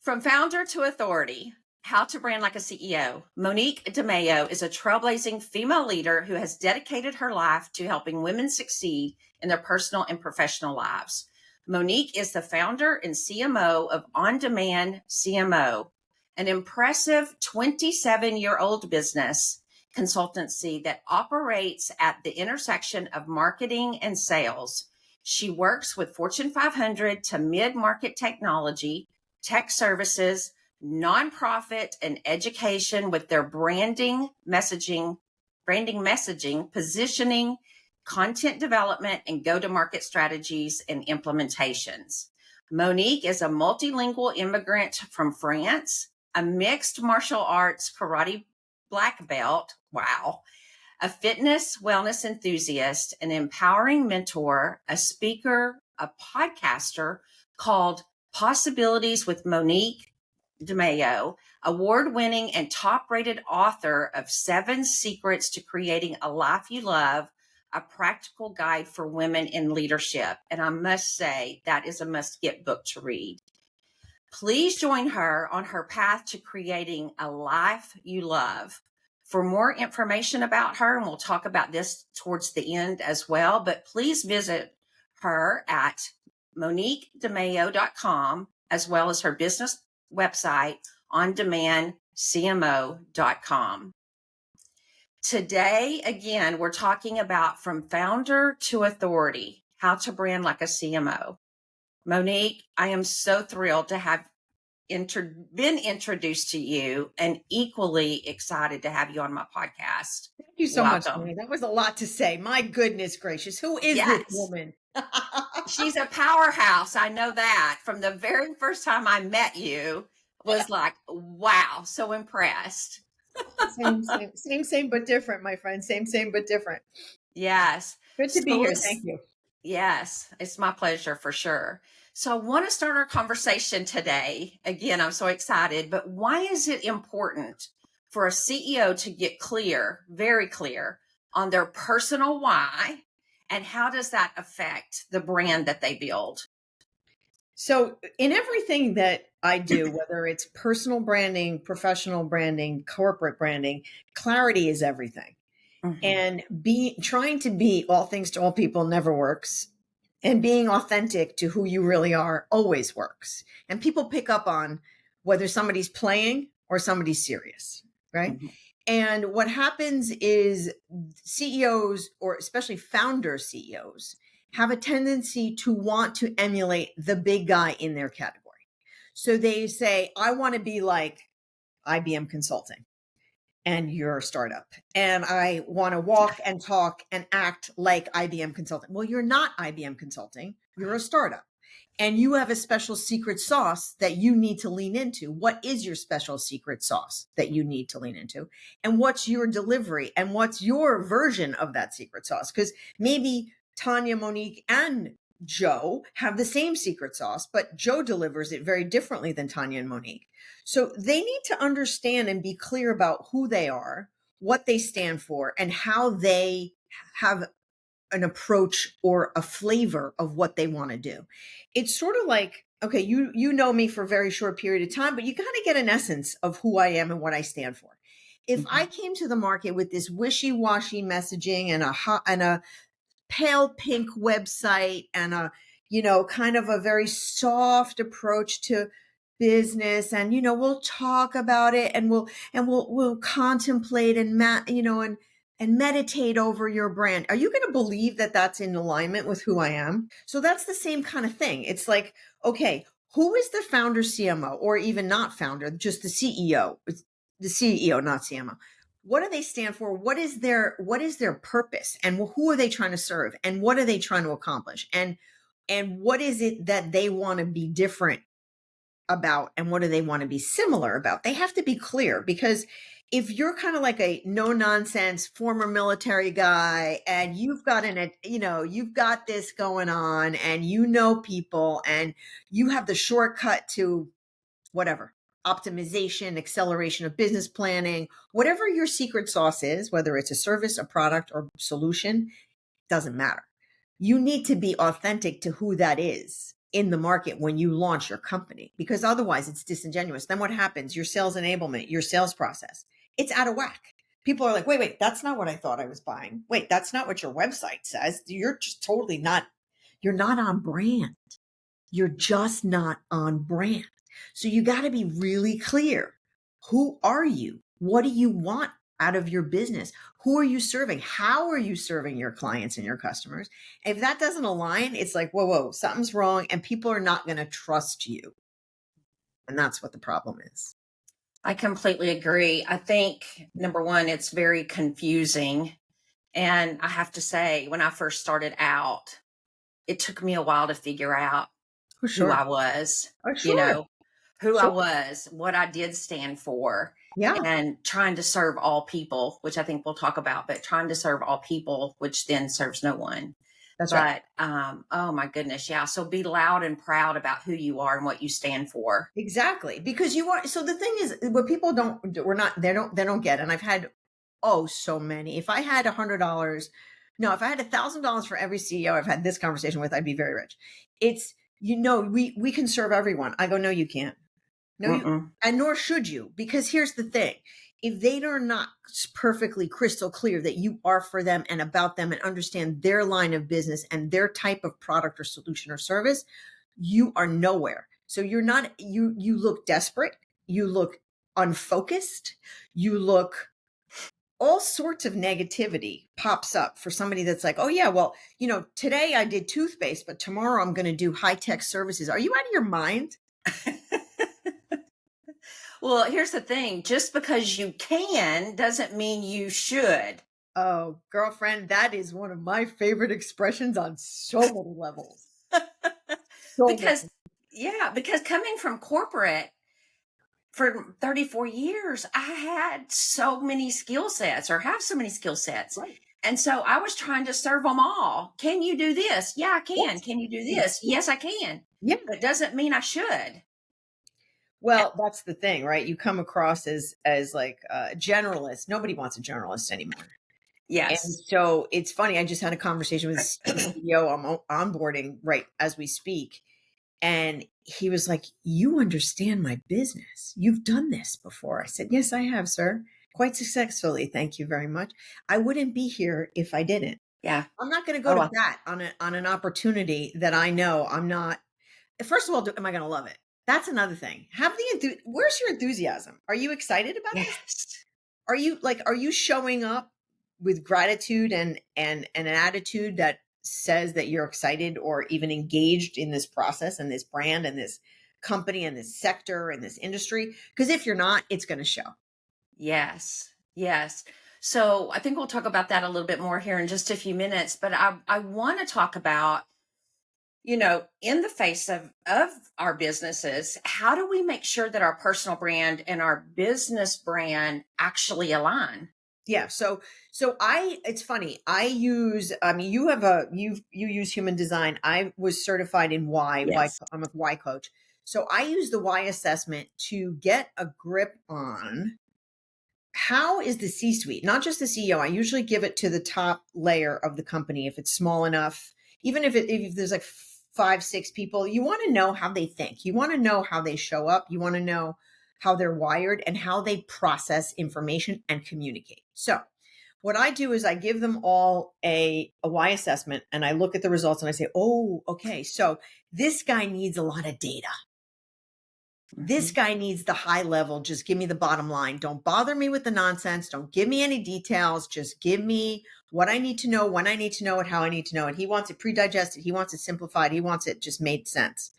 From founder to authority, how to brand like a CEO. Monique DeMaio is a trailblazing female leader who has dedicated her life to helping women succeed in their personal and professional lives. Monique is the founder and CMO of OnDemandCMO, an impressive 27-year-old business consultancy that operates at the intersection of marketing and sales. She works with Fortune 500 to mid-market technology, tech services, nonprofit, and education with their branding, messaging, positioning, content development, and go-to-market strategies and implementations. Monique is a multilingual immigrant from France, a mixed martial arts karate black belt. Wow. A fitness wellness enthusiast, an empowering mentor, a speaker, a podcaster called Possibilities with Monique DeMaio, award-winning and top-rated author of 7 Secrets to Creating a Life You Love, a practical guide for women in leadership. And I must say, that is a must-get book to read. Please join her on her path to creating a life you love. For more information about her, and we'll talk about this towards the end as well, but please visit her at MoniqueDeMaio.com, as well as her business website, OnDemandCMO.com. Today, again, we're talking about from founder to authority, how to brand like a CMO. Monique, I am so thrilled to have been introduced to you and equally excited to have you on my podcast. Thank you so much, Monique. That was a lot to say. My goodness gracious. Who is this woman? She's a powerhouse. I know that. From the very first time I met you, was like, wow, so impressed. Same, but different, my friend. Same, but different. Yes. Good to be here. Thank you. Yes, it's my pleasure for sure. So I want to start our conversation today. Again, I'm so excited, but why is it important for a CEO to get clear, very clear on their personal why, and how does that affect the brand that they build? So in everything that I do, whether it's personal branding, professional branding, corporate branding, clarity is everything. Mm-hmm. And trying to be all things to all people never works. And being authentic to who you really are always works. And people pick up on whether somebody's playing or somebody's serious, right? Mm-hmm. And what happens is CEOs, or especially founder CEOs, have a tendency to want to emulate the big guy in their category. So they say, I want to be like IBM Consulting. And you're a startup, and I want to walk and talk and act like IBM Consulting. Well, you're not IBM Consulting. You're a startup, and you have a special secret sauce that you need to lean into. What is your special secret sauce that you need to lean into? And what's your delivery? And what's your version of that secret sauce? Because maybe Tonya, Monique, and Joe have the same secret sauce, but Joe delivers it very differently than Tonya and Monique. So they need to understand and be clear about who they are, what they stand for, and how they have an approach or a flavor of what they want to do. It's sort of like, okay, you know me for a very short period of time, but you got to get an essence of who I am and what I stand for. If I came to the market with this wishy-washy messaging and a pale pink website and a, kind of a very soft approach to business, and we'll talk about it, and we'll contemplate and and meditate over your brand. Are you going to believe that that's in alignment with who I am? So that's the same kind of thing. It's like, okay, who is the founder CMO, or even not founder, just the CEO? It's the CEO, not CMO. What do they stand for? What is their purpose, and who are they trying to serve, and what are they trying to accomplish, and what is it that they want to be different about, and what do they want to be similar about? They have to be clear, because if you're kind of like a no nonsense former military guy, and you've got you've got this going on, and people, and you have the shortcut to whatever, optimization, acceleration of business planning, whatever your secret sauce is, whether it's a service, a product, or solution, doesn't matter. You need to be authentic to who that is. in the market when you launch your company, because otherwise it's disingenuous. Then what happens? Your sales enablement, your sales process, it's out of whack. People are like, wait, that's not what I thought I was buying. Wait, that's not what your website says. You're just totally not, you're not on brand. You're just not on brand. So you got to be really clear. Who are you? What do you want out of your business? Who are you serving? How are you serving your clients and your customers? And if that doesn't align, it's like, whoa, something's wrong. And people are not going to trust you. And that's what the problem is. I completely agree. I think, number one, it's very confusing. And I have to say, when I first started out, it took me a while to figure out who I was, who I was, what I did stand for, and trying to serve all people, which I think we'll talk about, but trying to serve all people, which then serves no one. That's right. Oh my goodness. Yeah. So be loud and proud about who you are and what you stand for. Exactly. Because you are. So the thing is, what people they don't get. And I've had, so many. If I had $100, no, if I had $1,000 for every CEO I've had this conversation with, I'd be very rich. It's, we can serve everyone. I go, no, you can't. No, and nor should you, because here's the thing. If they are not perfectly crystal clear that you are for them and about them and understand their line of business and their type of product or solution or service, you are nowhere. So you're not, you look desperate. You look unfocused. You look, all sorts of negativity pops up for somebody that's like, oh yeah, well, today I did toothpaste, but tomorrow I'm going to do high-tech services. Are you out of your mind? Well, here's the thing. Just because you can doesn't mean you should. Oh, girlfriend, that is one of my favorite expressions on so many levels. Because coming from corporate for 34 years, I had so many skill sets or have so many skill sets. Right. And so I was trying to serve them all. Can you do this? Yeah, I can. Yes. Can you do this? Yes, I can. Yeah. But it doesn't mean I should. Well, that's the thing, right? You come across as like a generalist. Nobody wants a generalist anymore. Yes. And so it's funny. I just had a conversation with the CEO I'm onboarding right as we speak. And he was like, you understand my business. You've done this before. I said, yes, I have, sir. Quite successfully. Thank you very much. I wouldn't be here if I didn't. Yeah. I'm not going to go to bat on an opportunity that I know I'm not. First of all, am I going to love it? That's another thing. Where's your enthusiasm? Are you excited about this? Are you showing up with gratitude and an attitude that says that you're excited or even engaged in this process and this brand and this company and this sector and this industry? Because if you're not, it's going to show. Yes. So I think we'll talk about that a little bit more here in just a few minutes, but I want to talk about, in the face of our businesses, how do we make sure that our personal brand and our business brand actually align? Yeah. So it's funny. You use human design. I was certified in why. Yes. I'm a why coach. So I use the why assessment to get a grip on how is the C-suite, not just the CEO. I usually give it to the top layer of the company. If it's small enough, even if there's like 5, 6 people, you want to know how they think. You want to know how they show up. You want to know how they're wired and how they process information and communicate. So what I do is I give them all a why assessment and I look at the results and I say, oh, okay. So this guy needs a lot of data. This guy needs the high level. Just give me the bottom line. Don't bother me with the nonsense. Don't give me any details. Just give me what I need to know, when I need to know it, how I need to know it. He wants it pre-digested. He wants it simplified. He wants it just made sense.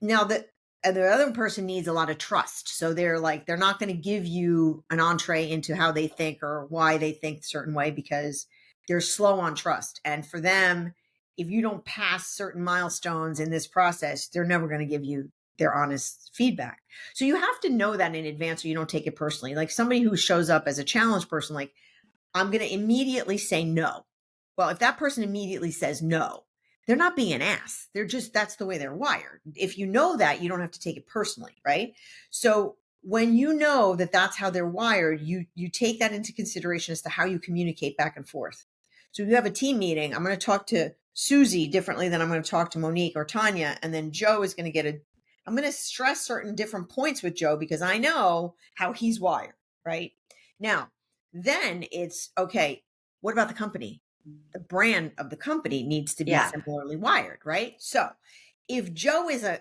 Now the other person needs a lot of trust. So they're not going to give you an entree into how they think or why they think a certain way because they're slow on trust. And for them, if you don't pass certain milestones in this process, they're never going to give you their honest feedback. So you have to know that in advance so you don't take it personally. Like somebody who shows up as a challenge person, like I'm going to immediately say no. Well, if that person immediately says no, they're not being an ass. That's the way they're wired. If you know that, you don't have to take it personally, right? So when you know that that's how they're wired, you take that into consideration as to how you communicate back and forth. So if you have a team meeting, I'm going to talk to Susie differently than I'm going to talk to Monique or Tonya. And then Joe is going to I'm going to stress certain different points with Joe because I know how he's wired, right? Now, then it's okay. What about the company? The brand of the company needs to be similarly wired, right? So if Joe is a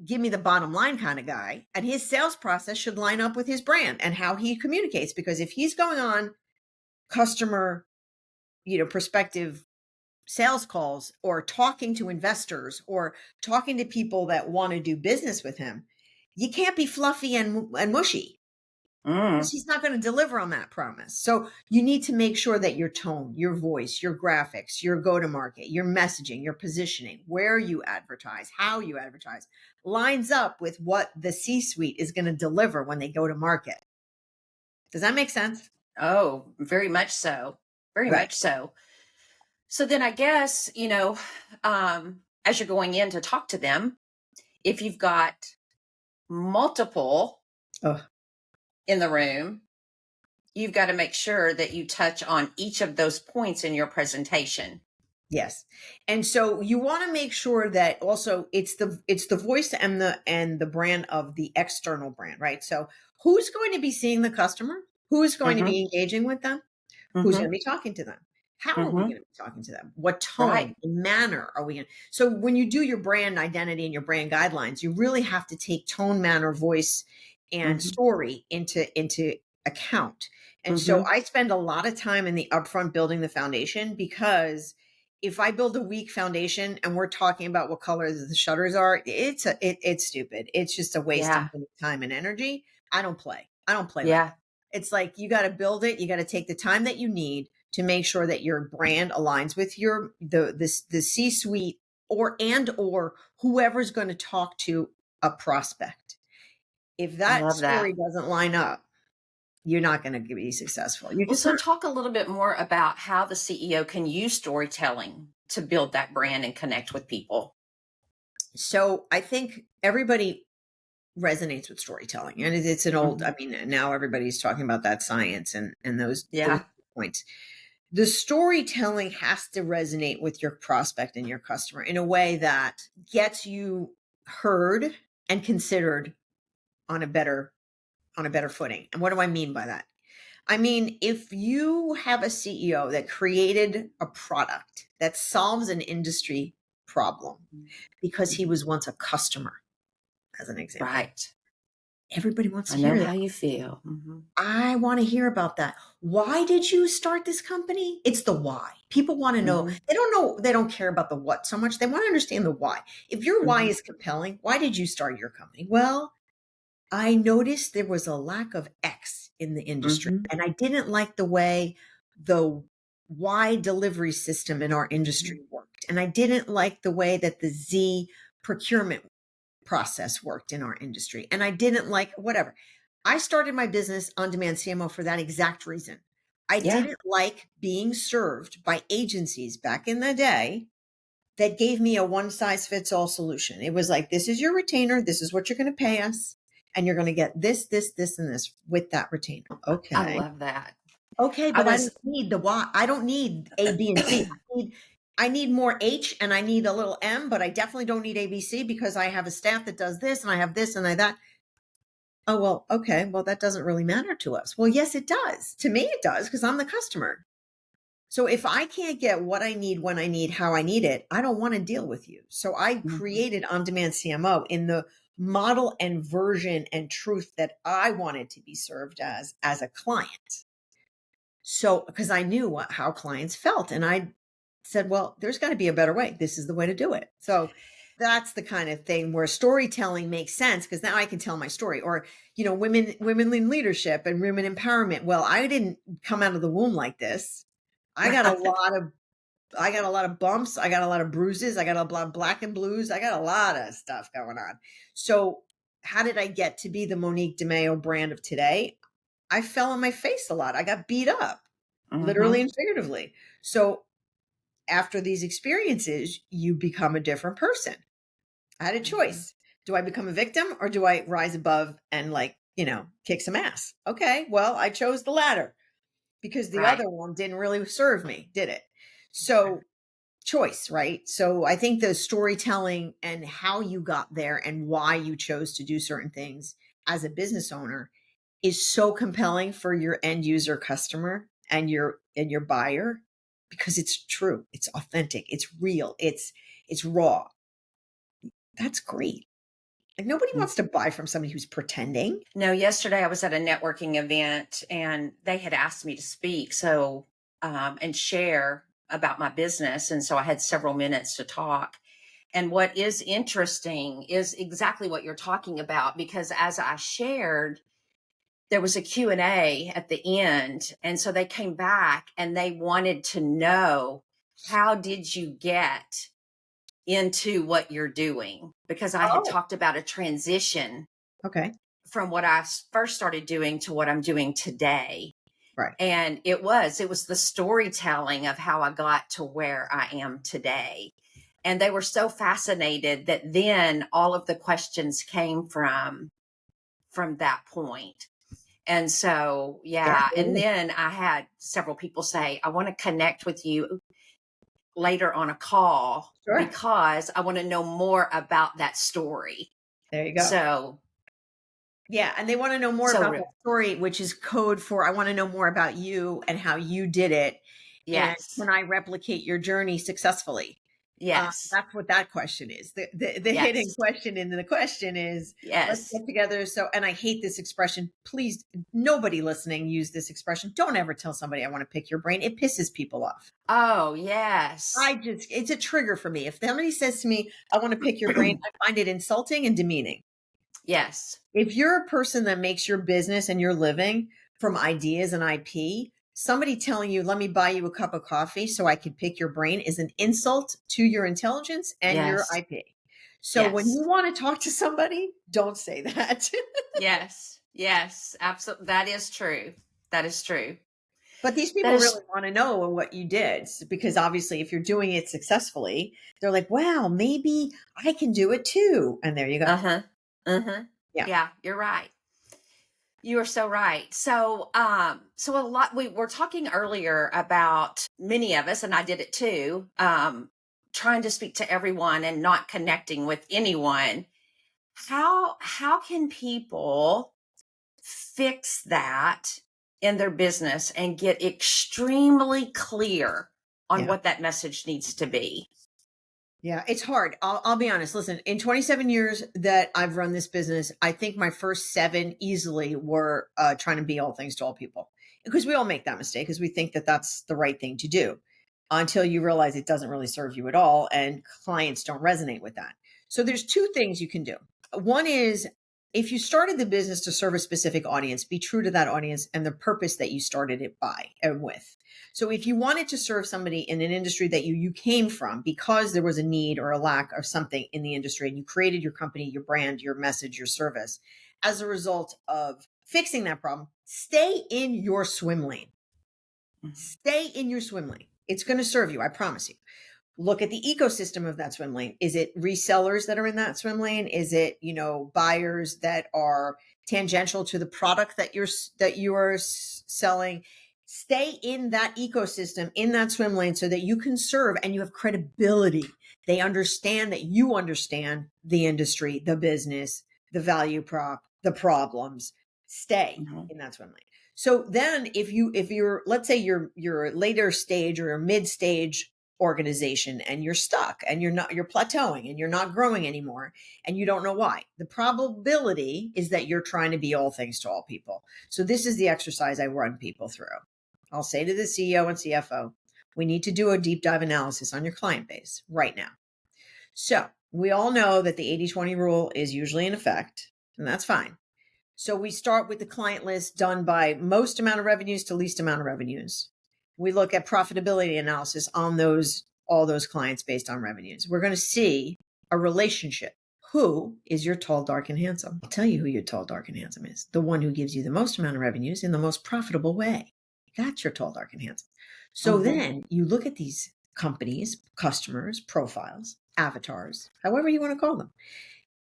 give me the bottom line kind of guy, and his sales process should line up with his brand and how he communicates, because if he's going on customer, prospective sales calls or talking to investors or talking to people that want to do business with him, you can't be fluffy and mushy. Because he's not going to deliver on that promise. So you need to make sure that your tone, your voice, your graphics, your go-to-market, your messaging, your positioning, where you advertise, how you advertise, lines up with what the C-suite is going to deliver when they go to market. Does that make sense? Oh, very much so. Very much so. So then I guess, as you're going in to talk to them, if you've got multiple in the room, you've got to make sure that you touch on each of those points in your presentation. Yes. And so you want to make sure that also it's the voice and the brand of the external brand, right? So who's going to be seeing the customer? Who's going to be engaging with them? Who's going to be talking to them? How are we going to be talking to them? What tone and manner are we going to? So when you do your brand identity and your brand guidelines, you really have to take tone, manner, voice, and story into account. And so I spend a lot of time in the upfront building the foundation, because if I build a weak foundation and we're talking about what colors the shutters are, it's stupid. It's just a waste of time and energy. I don't play like that. It's like, you got to build it. You got to take the time that you need to make sure that your brand aligns with the C-suite or whoever's going to talk to a prospect. If that story doesn't line up, you're not going to be successful. So talk a little bit more about how the CEO can use storytelling to build that brand and connect with people. So I think everybody resonates with storytelling, and it's an old, now everybody's talking about that science and those points. The storytelling has to resonate with your prospect and your customer in a way that gets you heard and considered on a better footing. And what do I mean by that? I mean, if you have a CEO that created a product that solves an industry problem because he was once a customer, as an example. Right. Everybody wants to hear that. I know how you feel. I want to hear about that. Why did you start this company? It's the why. People want to know. They don't know. They don't care about the what so much. They want to understand the why. If your why is compelling, why did you start your company? Well, I noticed there was a lack of X in the industry, and I didn't like the way the Y delivery system in our industry worked. And I didn't like the way that the Z procurement process worked in our industry. And I didn't like whatever. I started my business OnDemandCMO for that exact reason. I didn't like being served by agencies back in the day that gave me a one size fits all solution. It was like, this is your retainer. This is what you're going to pay us. And you're going to get this, this, this, and this with that retainer. Okay. I love that. Okay. But I don't need the Y. I don't need A, B, and C. I need more H and I need a little M, but I definitely don't need ABC because I have a staff that does this and I have this and that. Oh, well, okay. Well, that doesn't really matter to us. Well, yes, it does. To me, it does, because I'm the customer. So if I can't get what I need, when I need, how I need it, I don't want to deal with you. So I created OnDemandCMO in the model and version and truth that I wanted to be served as a client. So, because I knew how clients felt, and I said, well, there's got to be a better way. This is the way to do it. So that's the kind of thing where storytelling makes sense, because now I can tell my story. Or, women in leadership and women empowerment. Well, I didn't come out of the womb like this. I got a lot of bumps. I got a lot of bruises. I got a lot of black and blues. I got a lot of stuff going on. So how did I get to be the Monique DeMaio brand of today? I fell on my face a lot. I got beat up, literally and figuratively. So after these experiences, you become a different person. I had a choice. Do I become a victim or do I rise above and kick some ass? Okay, well, I chose the latter because the other one didn't really serve me, did it? So choice, right? So I think the storytelling and how you got there and why you chose to do certain things as a business owner is so compelling for your end user customer and your buyer, because it's true, it's authentic, it's real, it's raw. That's great. Like, nobody wants to buy from somebody who's pretending. No, yesterday I was at a networking event and they had asked me to speak, so and share about my business, and so I had several minutes to talk. And what is interesting is exactly what you're talking about, because as I shared, there was a Q&A at the end, and so they came back and they wanted to know, how did you get into what you're doing? Because I had Oh, talked about a transition okay. from what I first started doing to what I'm doing today. Right. And it was the storytelling of how I got to where I am today. And they were so fascinated that then all of the questions came from that point. And so, yeah. Yeah. And then I had several people say, I want to connect with you later on a call Sure. because I want to know more about that story. There you go. So, yeah. And they want to know more so about real. the story, which is code for, I want to know more about you and how you did it. And Yes. can I replicate your journey successfully? Yes. That's what that question is. The Yes. hidden question in the question is, let's Yes. get together. So, and I hate this expression. Please, nobody listening use this expression. Don't ever tell somebody I want to pick your brain. It pisses people off. Oh, yes. It's a trigger for me. If somebody says to me, I want to pick your brain, I find it insulting and demeaning. Yes. If you're a person that makes your business and your living from ideas and IP, somebody telling you, let me buy you a cup of coffee so I can pick your brain, is an insult to your intelligence and your Yes. IP. So when Yes. you want to talk to somebody, don't say that. Yes. Yes. Absolutely. That is true. That is true. But these That people is, really want to know what you did, because obviously if you're doing it successfully, they're like, wow, maybe I can do it too. And there you go. uh-huh. Uh-huh. Yeah. Yeah, you're right. You are so right. So, so a lot, we were talking earlier about many of us, and I did it too, trying to speak to everyone and not connecting with anyone. How can people fix that in their business and get extremely clear on Yeah. what that message needs to be? Yeah, it's hard. I'll be honest. Listen, in 27 years that I've run this business, I think my first 7 easily were trying to be all things to all people, because we all make that mistake, because we think that that's the right thing to do, until you realize it doesn't really serve you at all, and clients don't resonate with that. So there's 2 things you can do. One is, if you started the business to serve a specific audience, be true to that audience and the purpose that you started it by and with. So if you wanted to serve somebody in an industry that you came from because there was a need or a lack of something in the industry, and you created your company, your brand, your message, your service as a result of fixing that problem, stay in your swim lane. Stay in your swim lane. It's going to serve you, I promise you. Look at the ecosystem of that swim lane. Is it resellers that are in that swim lane? Is it, buyers that are tangential to the product that you are selling? Stay in that ecosystem, in that swim lane, so that you can serve and you have credibility. They understand that you understand the industry, the business, the value prop, the problems. Stay in that swim lane. So then if you're, let's say you're a later stage or a mid stage organization, and you're stuck and you're plateauing and you're not growing anymore, and you don't know why, the probability is that you're trying to be all things to all people. So this is the exercise I run people through. I'll say to the CEO and CFO, we need to do a deep dive analysis on your client base right now. So we all know that the 80-20 rule is usually in effect, and that's fine. So we start with the client list done by most amount of revenues to least amount of revenues. We look at profitability analysis on all those clients based on revenues. We're going to see a relationship. Who is your tall, dark, and handsome? I'll tell you who your tall, dark, and handsome is. The one who gives you the most amount of revenues in the most profitable way. That's your tall, dark, and handsome. So then you look at these companies, customers, profiles, avatars, however you want to call them,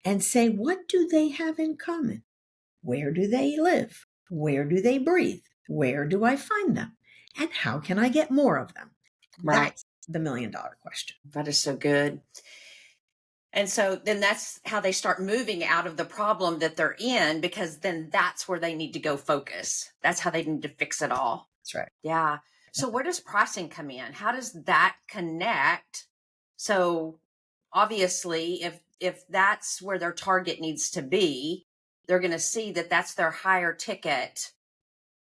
and say, what do they have in common? Where do they live? Where do they breathe? Where do I find them? And how can I get more of them? Right. the $1 million question. That is so good. And so then that's how they start moving out of the problem that they're in, because then that's where they need to go focus. That's how they need to fix it all. That's right. Yeah. So where does pricing come in? How does that connect? So obviously, if that's where their target needs to be, they're going to see that that's their higher ticket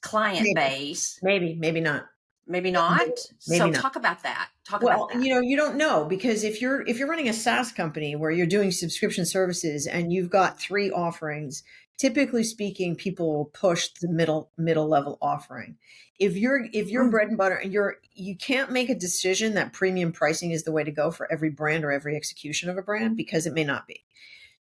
client base. Maybe not. Maybe not. Maybe So not. talk about that. Well, you don't know, because if you're running a SaaS company where you're doing subscription services and you've got 3 offerings, typically speaking, people will push the middle level offering. If you're bread and butter and you can't make a decision that premium pricing is the way to go for every brand or every execution of a brand, because it may not be.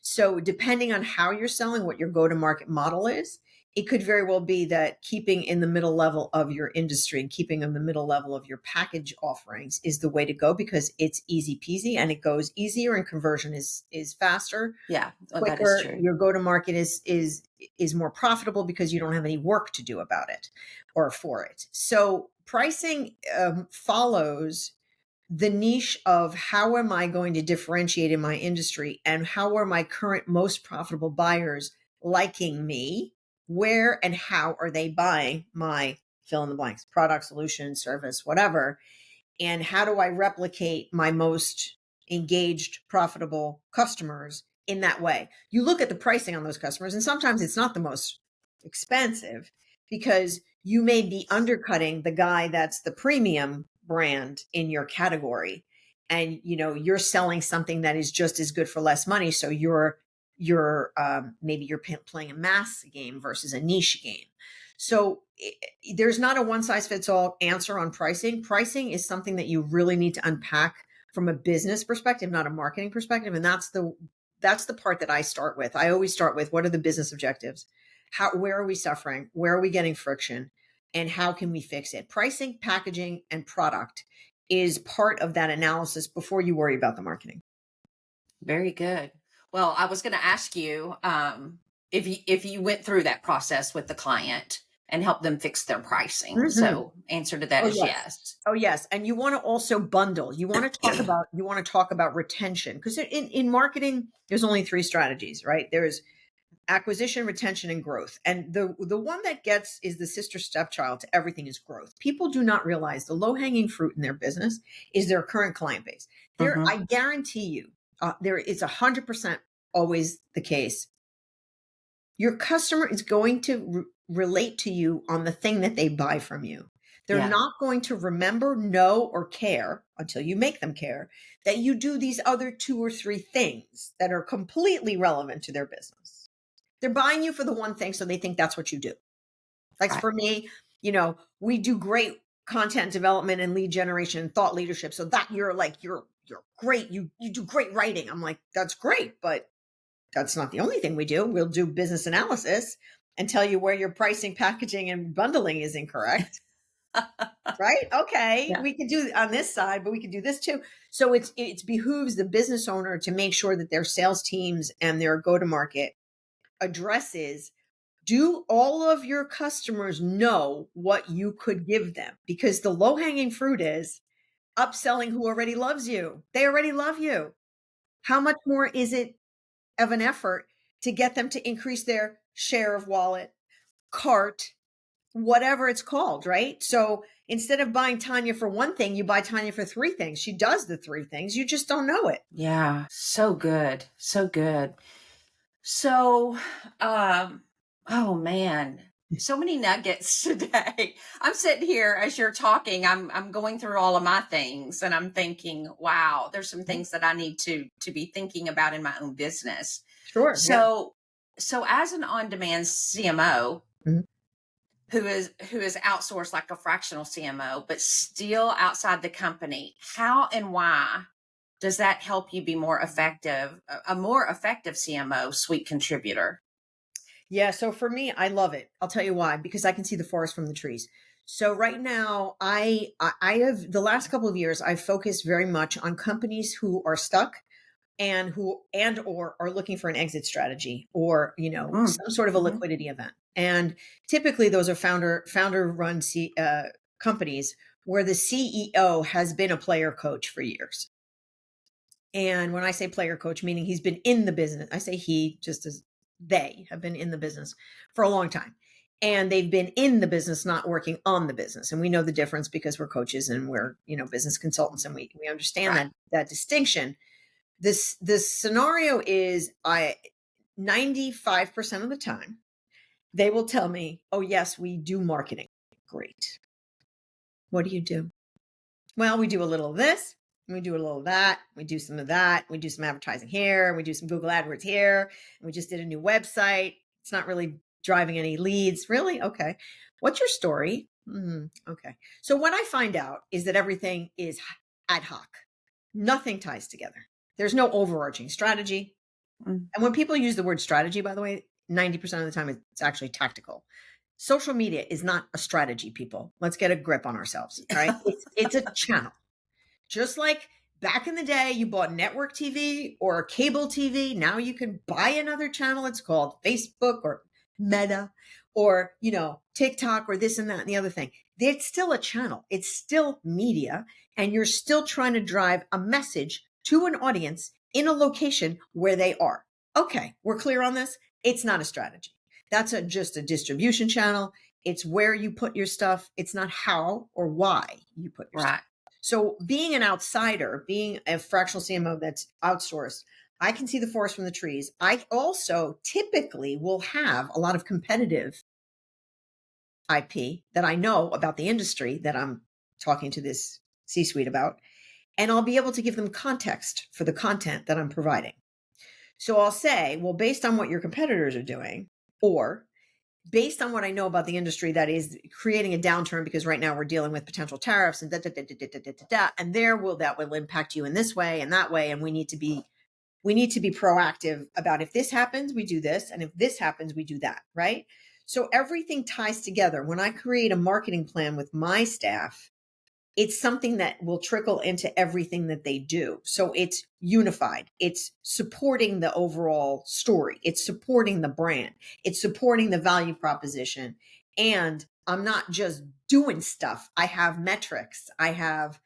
So depending on how you're selling, what your go-to-market model is, it could very well be that keeping in the middle level of your industry and keeping in the middle level of your package offerings is the way to go, because it's easy peasy and it goes easier and conversion is faster. Yeah, quicker. That is true. Your go-to-market is more profitable because you don't have any work to do about it or for it. So pricing follows the niche of how am I going to differentiate in my industry, and how are my current most profitable buyers liking me? Where and how are they buying my fill in the blanks, product, solution, service, whatever? And how do I replicate my most engaged, profitable customers in that way? You look at the pricing on those customers, and sometimes it's not the most expensive, because you may be undercutting the guy that's the premium brand in your category, and you're selling something that is just as good for less money. So maybe you're playing a mass game versus a niche game. So there's not a one size fits all answer on pricing. Pricing is something that you really need to unpack from a business perspective, not a marketing perspective. And that's the part that I start with. I always start with, what are the business objectives? Where are we suffering? Where are we getting friction? And how can we fix it? Pricing, packaging, and product is part of that analysis before you worry about the marketing. Very good. Well, I was going to ask you if you went through that process with the client and helped them fix their pricing. Mm-hmm. So answer to that is yes. Oh, yes. And you want to also bundle. You want to talk about retention, because in marketing, there's only 3 strategies, right? There's acquisition, retention, and growth. And the one that is the sister stepchild to everything is growth. People do not realize the low-hanging fruit in their business is their current client base. Mm-hmm. I guarantee you, it's 100% always the case. Your customer is going to relate to you on the thing that they buy from you. They're not going to remember, know, or care until you make them care that you do these other 2 or 3 things that are completely relevant to their business. They're buying you for the one thing, so they think that's what you do. Like for me, we do great content development and lead generation and thought leadership. So that you're great. You do great writing. I'm like, that's great, but that's not the only thing we do. We'll do business analysis and tell you where your pricing, packaging, and bundling is incorrect. Right? Okay. Yeah. We can do on this side, but we can do this too. So it behooves the business owner to make sure that their sales teams and their go-to-market addresses, do all of your customers know what you could give them? Because the low-hanging fruit is upselling who already loves you. They already love you. How much more is it of an effort to get them to increase their share of wallet, cart, whatever it's called, right? So instead of buying Tonya for one thing, you buy Tonya for 3 things. She does the 3 things. You just don't know it. Yeah. So good. So good. So, oh man, so many nuggets today. I'm sitting here as you're talking, I'm going through all of my things and I'm thinking, wow, there's some things that I need to be thinking about in my own business. Sure. So as an on-demand CMO, mm-hmm. who is outsourced like a fractional CMO, but still outside the company, how and why does that help you be a more effective CMO, suite contributor? Yeah. So for me, I love it. I'll tell you why, because I can see the forest from the trees. So right now I have, the last couple of years, I've focused very much on companies who are stuck and or are looking for an exit strategy or, some sort of a liquidity event. And typically those are founder run companies where the CEO has been a player coach for years. And when I say player coach, meaning he's been in the business, I say he just as they have been in the business for a long time. And they've been in the business, not working on the business. And we know the difference because we're coaches and we're, business consultants, and we understand that distinction. This scenario is 95% of the time, they will tell me, oh, yes, we do marketing. Great. What do you do? Well, we do a little of this, and we do a little of that. We do some of that. We do some advertising here. And we do some Google AdWords here. And we just did a new website. It's not really driving any leads. Really? Okay. What's your story? Okay. So what I find out is that everything is ad hoc. Nothing ties together. There's no overarching strategy. And when people use the word strategy, by the way, 90% of the time, it's actually tactical. Social media is not a strategy, people. Let's get a grip on ourselves, right? It's a channel. Just like back in the day, you bought network TV or cable TV. Now you can buy another channel. It's called Facebook or Meta or, TikTok or this and that and the other thing. It's still a channel. It's still media. And you're still trying to drive a message to an audience in a location where they are. Okay, we're clear on this. It's not a strategy. That's just a distribution channel. It's where you put your stuff. It's not how or why you put your stuff. So being an outsider, being a fractional CMO that's outsourced, I can see the forest from the trees. I also typically will have a lot of competitive IP that I know about the industry that I'm talking to this C-suite about, and I'll be able to give them context for the content that I'm providing. So I'll say, well, based on what your competitors are doing, or based on what I know about the industry that is creating a downturn, because right now we're dealing with potential tariffs and and that will impact you in this way and that way. And we need to be proactive about, if this happens, we do this. And if this happens, we do that. Right. So everything ties together. When I create a marketing plan with my staff, it's something that will trickle into everything that they do. So it's unified. It's supporting the overall story. It's supporting the brand. It's supporting the value proposition. And I'm not just doing stuff. I have metrics. I have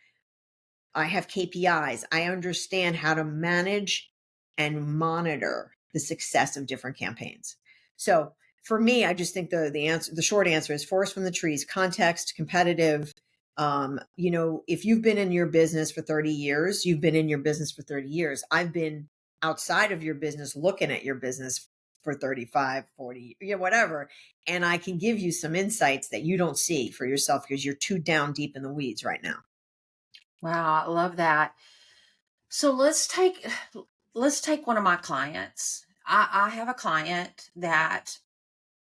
KPIs. I understand how to manage and monitor the success of different campaigns. So for me, I just think the short answer is forest from the trees, context, competitive. If you've been in your business for 30 years, you've been in your business for 30 years. I've been outside of your business, looking at your business for 35, 40, whatever. And I can give you some insights that you don't see for yourself because you're too down deep in the weeds right now. Wow. I love that. So let's take one of my clients. I have a client that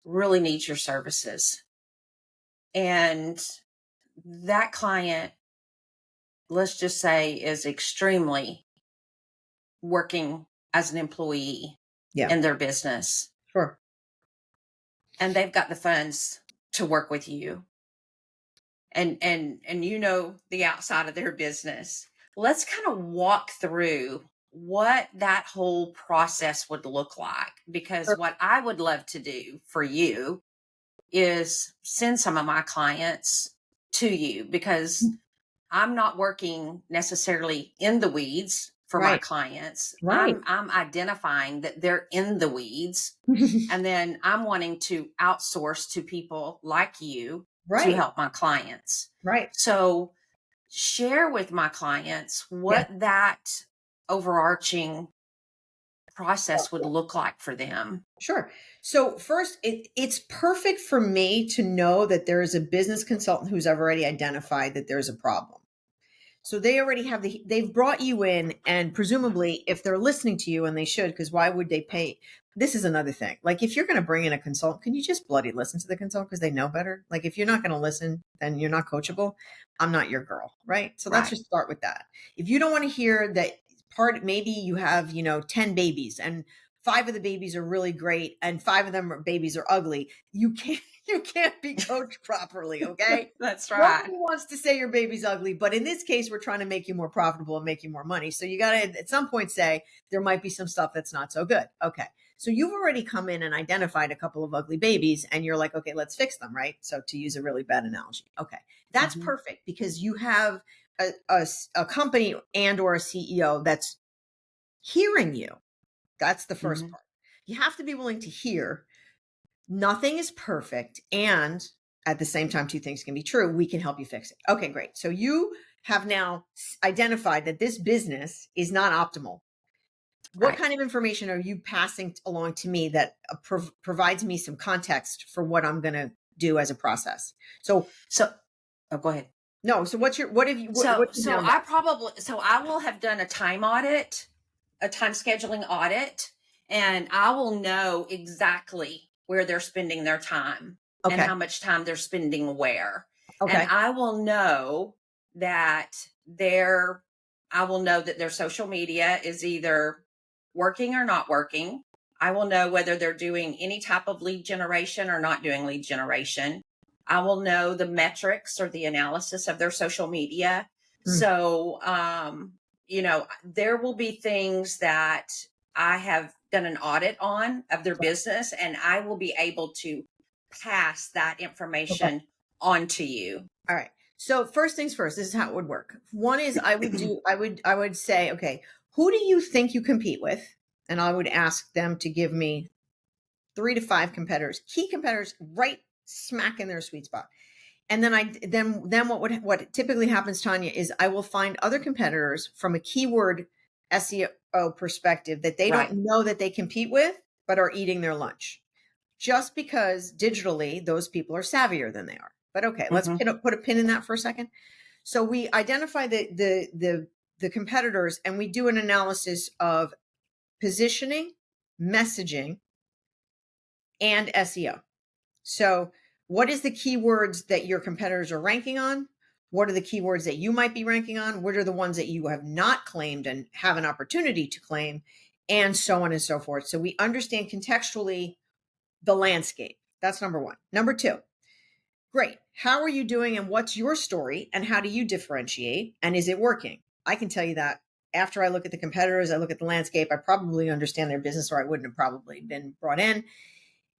really needs your services. And that client, let's just say, is extremely working as an employee in their business. Sure. And they've got the funds to work with you. And the outside of their business. Let's kind of walk through what that whole process would look like. Because what I would love to do for you is send some of my clients to you, because I'm not working necessarily in the weeds for my clients. Right. I'm identifying that they're in the weeds, and then I'm wanting to outsource to people like you to help my clients. Right. So share with my clients what that overarching process would look like for them. Sure. So first, it's perfect for me to know that there is a business consultant who's already identified that there's a problem. So they already they've brought you in, and presumably if they're listening to you, and they should, because why would they pay? This is another thing. Like, if you're going to bring in a consultant, can you just bloody listen to the consultant because they know better? Like, if you're not going to listen, then you're not coachable. I'm not your girl. Right. So let's just start with that. If you don't want to hear that maybe you have, 10 babies and 5 of the babies are really great and 5 of them babies are ugly. You can't be coached properly. Okay. That's right. Nobody wants to say your baby's ugly, but in this case, we're trying to make you more profitable and make you more money. So you got to at some point say there might be some stuff that's not so good. Okay. So you've already come in and identified a couple of ugly babies and you're like, okay, let's fix them, right? So to use a really bad analogy. Okay. That's perfect because you have a company and or a CEO that's hearing you. That's the first part. You have to be willing to hear nothing is perfect. And at the same time, two things can be true. We can help you fix it. Okay, great. So you have now identified that this business is not optimal. What kind of information are you passing along to me that provides me some context for what I'm going to do as a process? So go ahead. No. So what have you, I will have done a time audit, a time scheduling audit, and I will know exactly where they're spending their time and how much time they're spending where. And I will know that their social media is either working or not working. I will know whether they're doing any type of lead generation or not doing lead generation. I will know the metrics or the analysis of their social media. So, there will be things that I have done an audit on of their business, and I will be able to pass that information on to you. All right. So first things first, this is how it would work. One is I would say, okay, who do you think you compete with? And I would ask them to give me 3 to 5 competitors, key competitors, right smack in their sweet spot. And then what typically happens, Tonya, is I will find other competitors from a keyword SEO perspective that they don't know that they compete with, but are eating their lunch. Just because digitally those people are savvier than they are. But okay, let's put a pin in that for a second. So we identify the competitors and we do an analysis of positioning, messaging, and SEO. So what is the keywords that your competitors are ranking on? What are the keywords that you might be ranking on? What are the ones that you have not claimed and have an opportunity to claim? And so on and so forth. So we understand contextually the landscape. That's number one. Number two, great. How are you doing and what's your story and how do you differentiate and is it working? I can tell you that after I look at the competitors, I look at the landscape, I probably understand their business or I wouldn't have probably been brought in.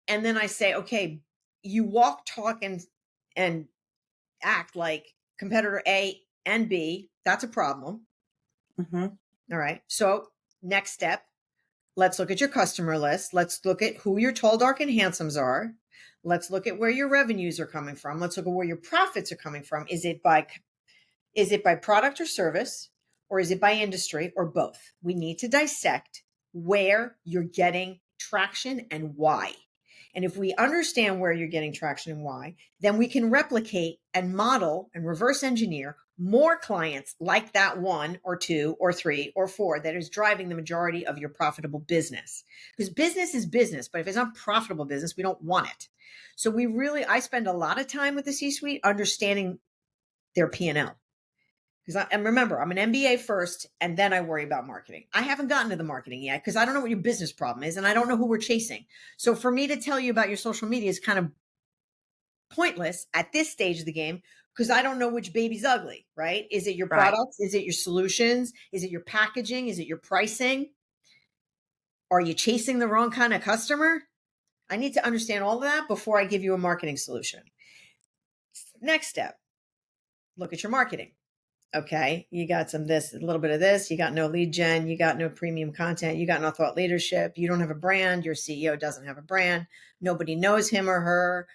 And then I say, okay, you walk, talk, and act like competitor A and B. That's a problem. All right. So next step, let's look at your customer list. Let's look at who your tall, dark, and handsomes are. Let's look at where your revenues are coming from. Let's look at where your profits are coming from. Is it by product or service, or is it by industry, or both? We need to dissect where you're getting traction and why. And if we understand where you're getting traction and why, then we can replicate and model and reverse engineer more clients like that 1 or 2 or 3 or 4 that is driving the majority of your profitable business. Because business is business, but if it's not profitable business, we don't want it. So I spend a lot of time with the C-suite understanding their P&L. And remember, I'm an MBA first, and then I worry about marketing. I haven't gotten to the marketing yet because I don't know what your business problem is, and I don't know who we're chasing. So for me to tell you about your social media is kind of pointless at this stage of the game because I don't know which baby's ugly, right? Is it your products? Is it your solutions? Is it your packaging? Is it your pricing? Are you chasing the wrong kind of customer? I need to understand all of that before I give you a marketing solution. Next step, look at your marketing. Okay, you got a little bit of this, you got no lead gen, you got no premium content, you got no thought leadership, you don't have a brand, your CEO doesn't have a brand, nobody knows him or her.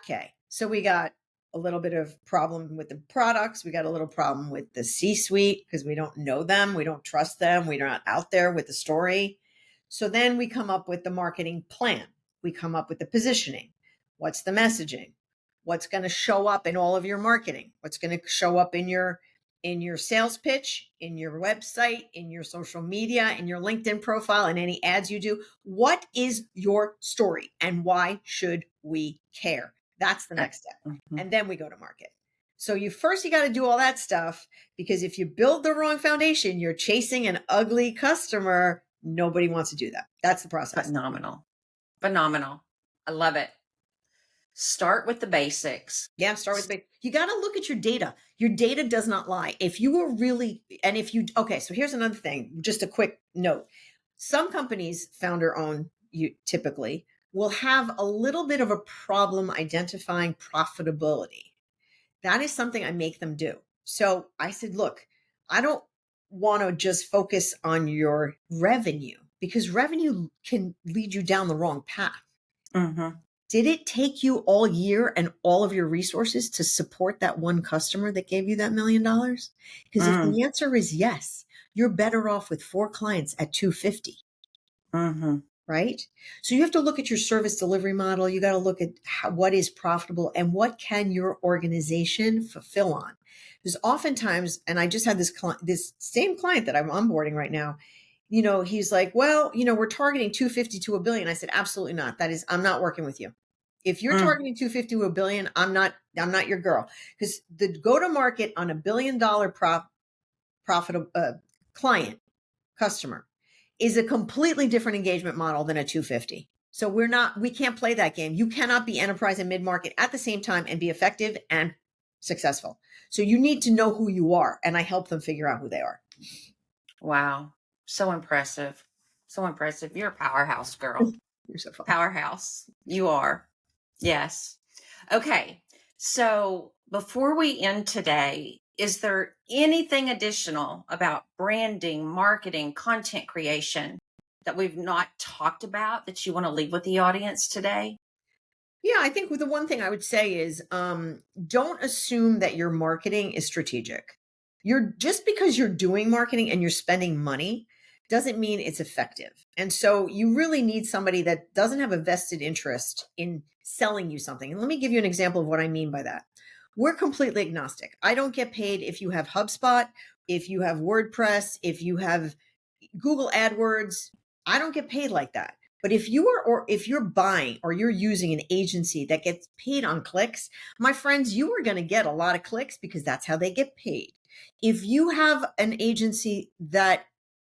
Okay, so we got a little bit of problem with the products, we got a little problem with the C-suite because we don't know them, we don't trust them, we're not out there with the story. So then we come up with the marketing plan, we come up with the positioning, what's the messaging, what's going to show up in all of your marketing, what's going to show up in your sales pitch, in your website, in your social media, in your LinkedIn profile, and any ads you do. What is your story and why should we care? That's the next step. And then we go to market. So you got to do all that stuff because if you build the wrong foundation, you're chasing an ugly customer. Nobody wants to do that. That's the process. Phenomenal. I love it. Start with the basics. Yeah, start with the basics. You got to look at your data. Your data does not lie. So here's another thing, just a quick note. Some companies founder own, you typically will have a little bit of a problem identifying profitability. That is something I make them do. So I said, look, I don't want to just focus on your revenue because revenue can lead you down the wrong path. Mm-hmm. Did it take you all year and all of your resources to support that one customer that gave you that $1 million? Because if the answer is yes, you're better off with 4 clients at 250. Mm-hmm. Right? So you have to look at your service delivery model. You got to look at what is profitable and what can your organization fulfill on. Because oftentimes, and I just had this same client that I'm onboarding right now, he's like, well, we're targeting 250 to $1 billion. I said, absolutely not. I'm not working with you. If you're targeting 250 to $1 billion, I'm not your girl. Because the go-to-market on $1 billion profitable client customer is a completely different engagement model than a 250. So we can't play that game. You cannot be enterprise and mid-market at the same time and be effective and successful. So you need to know who you are. And I help them figure out who they are. Wow. So impressive. So impressive. You're a powerhouse, girl. You're so fun. Powerhouse. You are. Yes. Okay. So before we end today, is there anything additional about branding, marketing, content creation that we've not talked about that you want to leave with the audience today? Yeah, I think the one thing I would say is don't assume that your marketing is strategic. Just because you're doing marketing and you're spending money doesn't mean it's effective. And so you really need somebody that doesn't have a vested interest in selling you something. And let me give you an example of what I mean by that. We're completely agnostic. I don't get paid if you have HubSpot, if you have WordPress, if you have Google AdWords. I don't get paid like that. But if you're buying or you're using an agency that gets paid on clicks, my friends, you are going to get a lot of clicks because that's how they get paid. If you have an agency that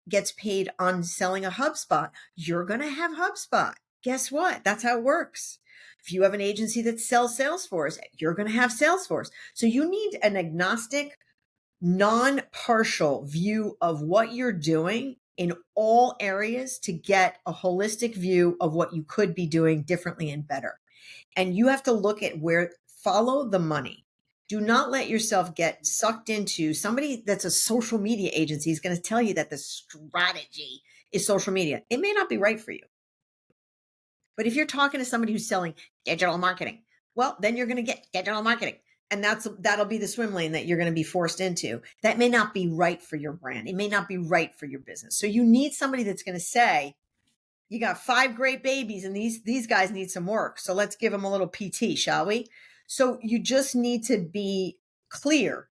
gets paid on selling a HubSpot, you're going to have HubSpot. Guess what? That's how it works. If you have an agency that sells Salesforce, you're going to have Salesforce. So you need an agnostic, non-partial view of what you're doing in all areas to get a holistic view of what you could be doing differently and better. And you have to look at follow the money. Do not let yourself get sucked into somebody that's a social media agency is going to tell you that the strategy is social media. It may not be right for you. But if you're talking to somebody who's selling digital marketing, well, then you're going to get digital marketing. And that'll be the swim lane that you're going to be forced into. That may not be right for your brand. It may not be right for your business. So you need somebody that's going to say, you got 5 great babies and these guys need some work. So let's give them a little PT, shall we? So you just need to be clear.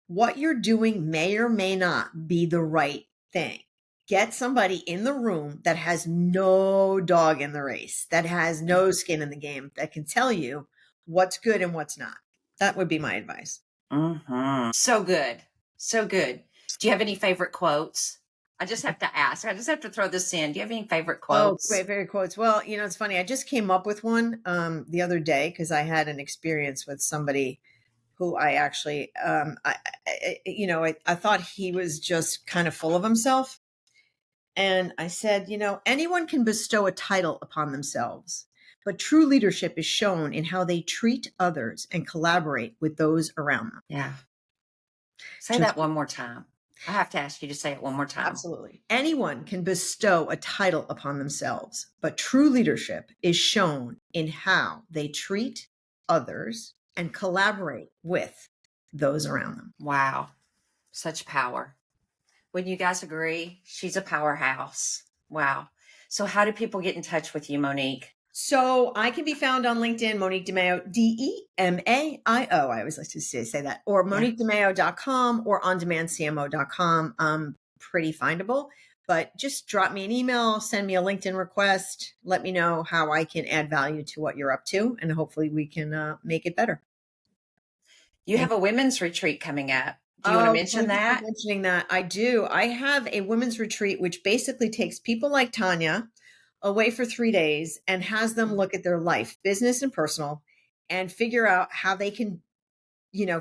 What you're doing may or may not be the right thing. Get somebody in the room that has no dog in the race, that has no skin in the game, that can tell you what's good and what's not. That would be my advice. Mm-hmm. So good. So good. Do you have any favorite quotes? I just have to ask. I just have to throw this in. Do you have any favorite quotes? Oh, great, favorite quotes. Well, it's funny. I just came up with one the other day because I had an experience with somebody who I actually, I thought he was just kind of full of himself. And I said, anyone can bestow a title upon themselves, but true leadership is shown in how they treat others and collaborate with those around them. Yeah. Say that one more time. I have to ask you to say it one more time. Absolutely. Anyone can bestow a title upon themselves, but true leadership is shown in how they treat others and collaborate with those around them. Wow. Such power. Wouldn't you guys agree? She's a powerhouse. Wow. So how do people get in touch with you, Monique? So I can be found on LinkedIn, Monique DeMaio, DeMaio. I always like to say that, or MoniqueDeMaio.com or OnDemandCMO.com. Pretty findable, but just drop me an email, send me a LinkedIn request, let me know how I can add value to what you're up to, and hopefully we can make it better. You have a women's retreat coming up. Do you want to mention that? Mentioning that, I do. I have a women's retreat, which basically takes people like Tonya away for 3 days and has them look at their life, business and personal, and figure out how they can,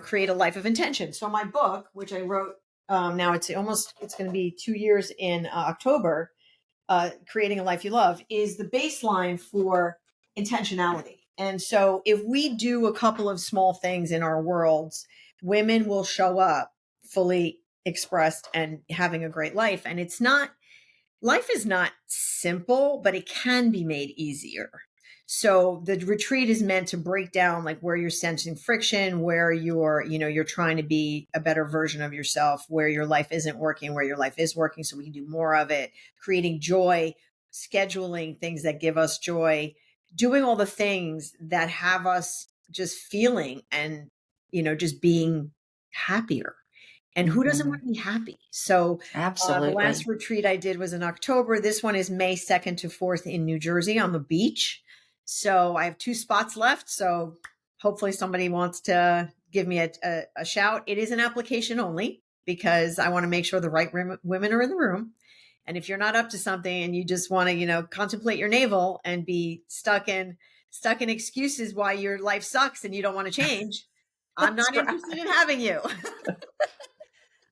create a life of intention. So my book, which I wrote, now it's going to be 2 years in October, Creating a Life You Love, is the baseline for intentionality. And so if we do a couple of small things in our worlds, women will show up fully expressed and having a great life. And life is not simple, but it can be made easier. So the retreat is meant to break down like where you're sensing friction, where you're trying to be a better version of yourself, where your life isn't working, where your life is working, so we can do more of it, creating joy, scheduling things that give us joy, doing all the things that have us just feeling and, just being happier. And who doesn't want to be happy? So the last Absolutely. retreat I did was in October. This one is May 2nd to 4th in New Jersey on the beach. So I have 2 spots left. So hopefully somebody wants to give me a shout. It is an application only because I want to make sure the right women are in the room. And if you're not up to something and you just want to, contemplate your navel and be stuck in excuses why your life sucks and you don't want to change, I'm not interested in having you.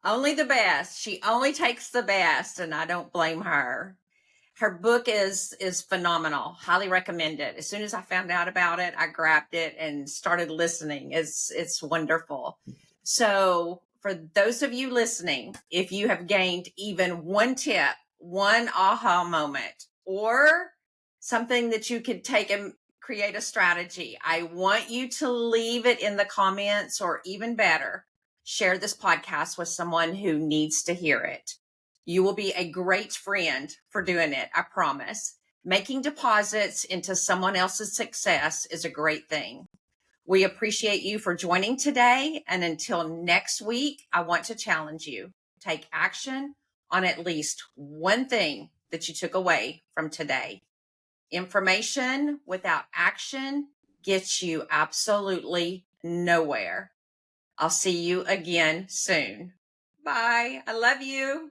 Only the best. She only takes the best, and I don't blame her. Her book is phenomenal. Highly recommend it. As soon as I found out about it, I grabbed it and started listening. It's wonderful. So for those of you listening, if you have gained even one tip, one aha moment, or something that you could take and create a strategy, I want you to leave it in the comments, or even better, share this podcast with someone who needs to hear it. You will be a great friend for doing it, I promise. Making deposits into someone else's success is a great thing. We appreciate you for joining today. And until next week, I want to challenge you. Take action on at least one thing that you took away from today. Information without action gets you absolutely nowhere. I'll see you again soon. Bye. I love you.